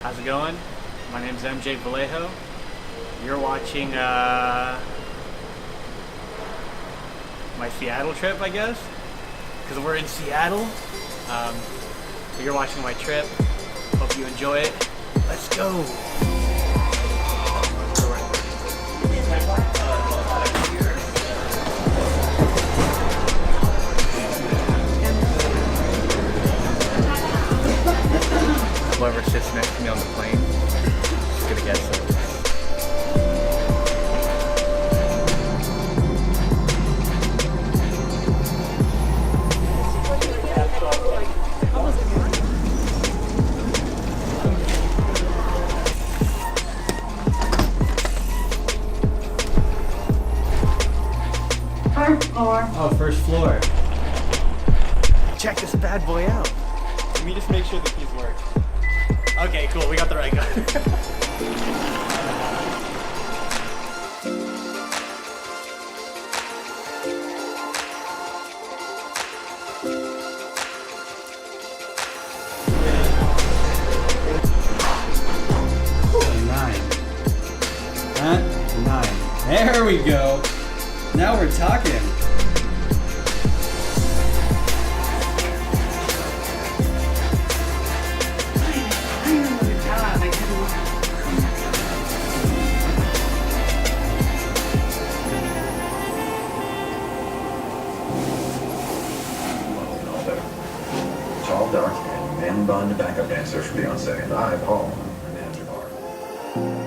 How's it going? My name's MJ Vallejo. You're watching my Seattle trip, I guess, because we're in Seattle. You're watching my trip. Hope you enjoy it. Let's go. Whoever sits next to me on the plane is gonna get so. First floor. Oh, first floor. Check this bad boy out. Let me just make sure the keys work. Okay, cool. We got the right guy. Nine. There we go. Now we're talking. Tall, dark, and man bun backup dancer for Beyonce. And I, Paul, am the manager bar.